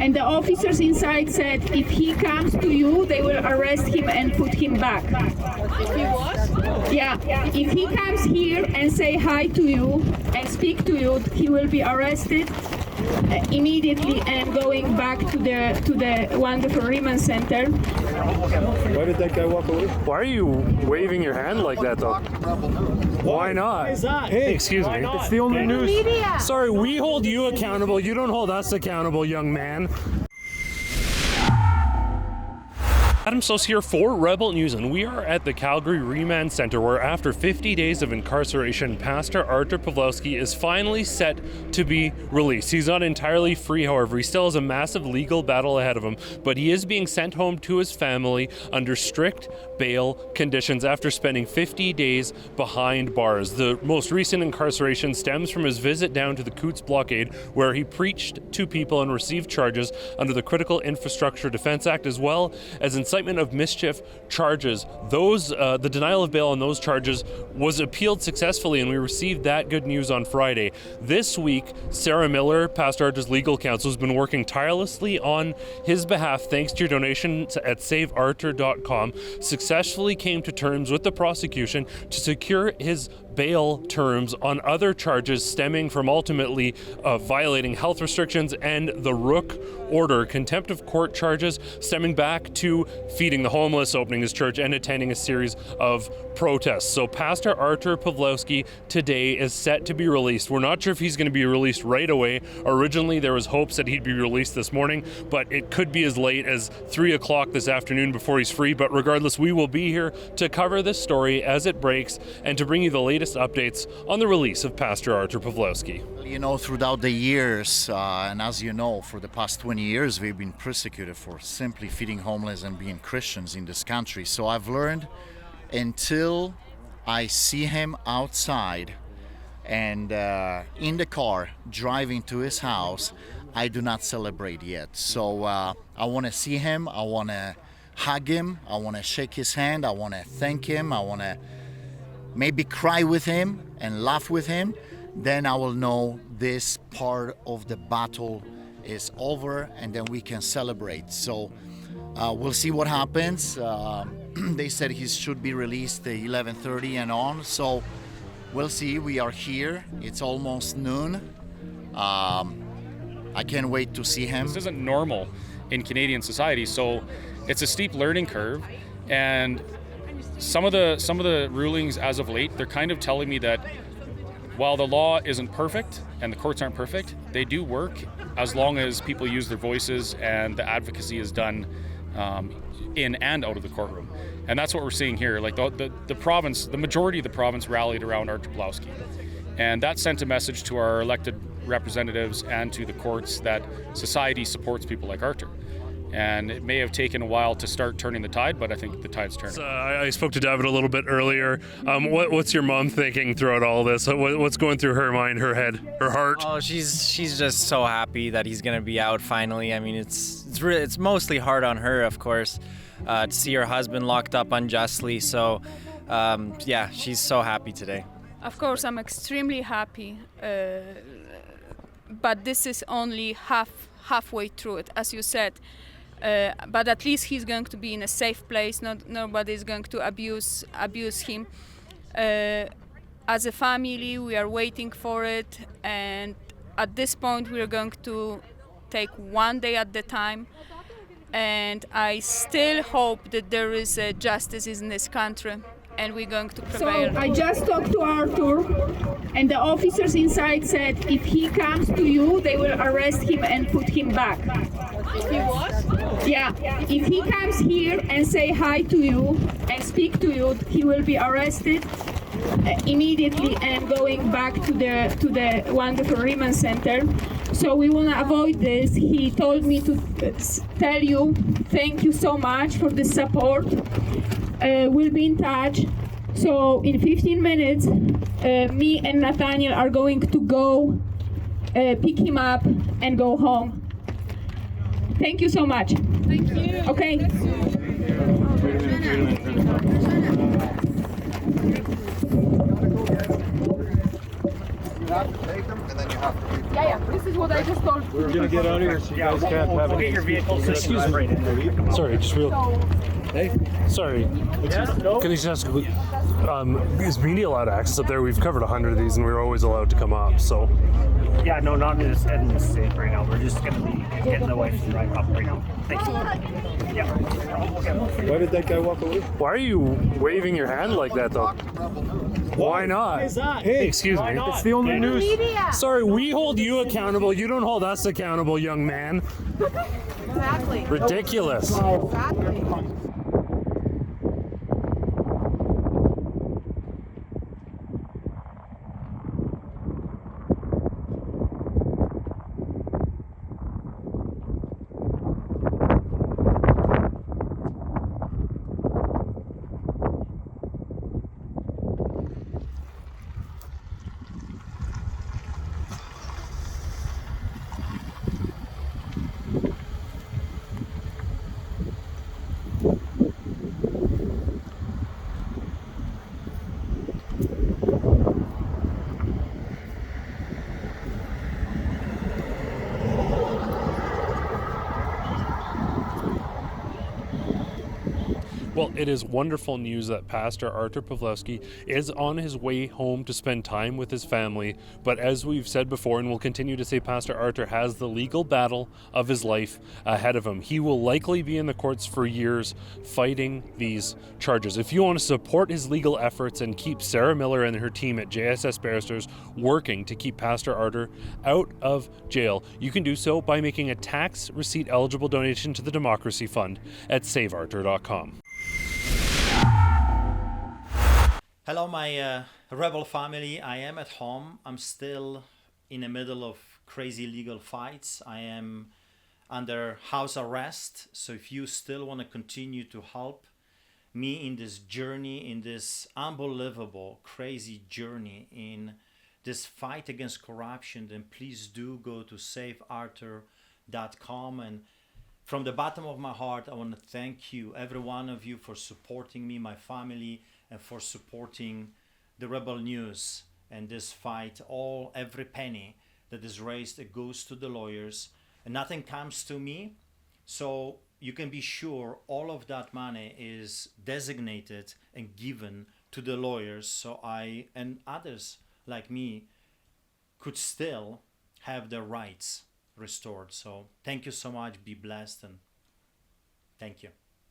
And the officers inside said if he comes to you, they will arrest him and put him back. If he was? Yeah. If he comes here and say hi to you and speak to you, he will be arrested immediately and going back to the wonderful Riemann Center. Why did that guy walk away? Why are you waving your hand like that, though? Why not? Hey, excuse me. It's the only news. Sorry, we hold you accountable. You don't hold us accountable, young man. Adam Sos here for Rebel News, and we are at the Calgary Remand Center, where after 50 days of incarceration, Pastor Artur Pawlowski is finally set to be released. He's not entirely free, however. He still has a massive legal battle ahead of him, but he is being sent home to his family under strict bail conditions after spending 50 days behind bars. The most recent incarceration stems from his visit down to the Coutts blockade, where he preached to people and received charges under the Critical Infrastructure Defense Act, as well as incitement of mischief charges. Those the denial of bail on those charges was appealed successfully, and we received that good news on Friday. This week, Sarah Miller, Pastor Artur's legal counsel, has been working tirelessly on his behalf, thanks to your donations at saveartur.com, successfully came to terms with the prosecution to secure his bail terms on other charges stemming from ultimately violating health restrictions and the Rook order, contempt of court charges stemming back to feeding the homeless, opening his church, and attending a series of protests. So Pastor Artur Pawlowski today is set to be released. We're not sure if he's going to be released right away. Originally, there was hopes that he'd be released this morning, but it could be as late as 3 o'clock this afternoon before he's free. But regardless, we will be here to cover this story as it breaks and to bring you the latest updates on the release of Pastor Artur Pawlowski. You know, throughout the years, and as you know, for the past 20 years, we've been persecuted for simply feeding homeless and being Christians in this country. So I've learned, until I see him outside and in the car driving to his house, I do not celebrate yet. So I want to see him, I want to hug him, I want to shake his hand, I want to thank him, I want to maybe cry with him and laugh with him. Then I will know this part of the battle is over, and then we can celebrate. So we'll see what happens. They said he should be released at 11:30 and on, so we'll see. We are here. It's almost noon. I can't wait to see him. This isn't normal in Canadian society, so it's a steep learning curve, and some of the rulings as of late, they're kind of telling me that while the law isn't perfect and the courts aren't perfect, they do work as long as people use their voices and the advocacy is done in and out of the courtroom. And that's what we're seeing here. Like the province, the majority of the province rallied around Artur Pawlowski. And that sent a message to our elected representatives and to the courts that society supports people like Artur. And it may have taken a while to start turning the tide, but I think the tide's turning. I spoke to David a little bit earlier. What's your mom thinking throughout all this? What's going through her mind, her head, her heart? Oh, she's just so happy that he's gonna be out finally. I mean, it's mostly hard on her, of course, to see her husband locked up unjustly. So, yeah, she's so happy today. Of course, I'm extremely happy, but this is only halfway through it, as you said. But at least he's going to be in a safe place. Nobody is going to abuse him. As a family, we are waiting for it, and at this point, we are going to take one day at the time. And I still hope that there is justice in this country, and we're going to prevail. So I just talked to Artur, and the officers inside said if he comes to you, they will arrest him and put him back. If he was? Yeah. If he comes here and say hi to you and speak to you, he will be arrested immediately and going back to the wonderful Riemann Center. So we want to avoid this. He told me to tell you thank you so much for the support. We'll be in touch. So in 15 minutes, me and Nathaniel are going to go pick him up and go home. Thank you so much. Thank you. Okay. to have to take them, and then you have to leave. Yeah. This is what I just told you. We're gonna get out of here so you guys can't have We'll get your vehicle so you can drive right in there. Sorry, just real. Hey, Sorry. Can you just ask, is media allowed access up there? We've covered 100 of these and we're always allowed to come up, so. Yeah, no, not in this state right now. We're just gonna be getting the wife to drive up right now. Thank you. Yeah. why did that guy walk away? Why are you waving your hand like that though? Why not? Hey, Excuse me. it's the only news. Sorry, we hold you accountable. You don't hold us accountable, young man. Exactly. Ridiculous. Exactly. Well, it is wonderful news that Pastor Artur Pawlowski is on his way home to spend time with his family. But as we've said before, and will continue to say, Pastor Artur has the legal battle of his life ahead of him. He will likely be in the courts for years fighting these charges. If you want to support his legal efforts and keep Sarah Miller and her team at JSS Barristers working to keep Pastor Artur out of jail, you can do so by making a tax receipt eligible donation to the Democracy Fund at saveartur.com. Hello, my rebel family. I am at home. I'm still in the middle of crazy legal fights. I am under house arrest. So if you still want to continue to help me in this journey, in this unbelievable, crazy journey, in this fight against corruption, then please do go to saveartur.com. And from the bottom of my heart, I want to thank you, every one of you, for supporting me, my family, and for supporting the Rebel News and this fight. Every penny that is raised, it goes to the lawyers, and nothing comes to me. So you can be sure all of that money is designated and given to the lawyers, so I and others like me could still have their rights restored. So thank you so much. Be blessed, and thank you.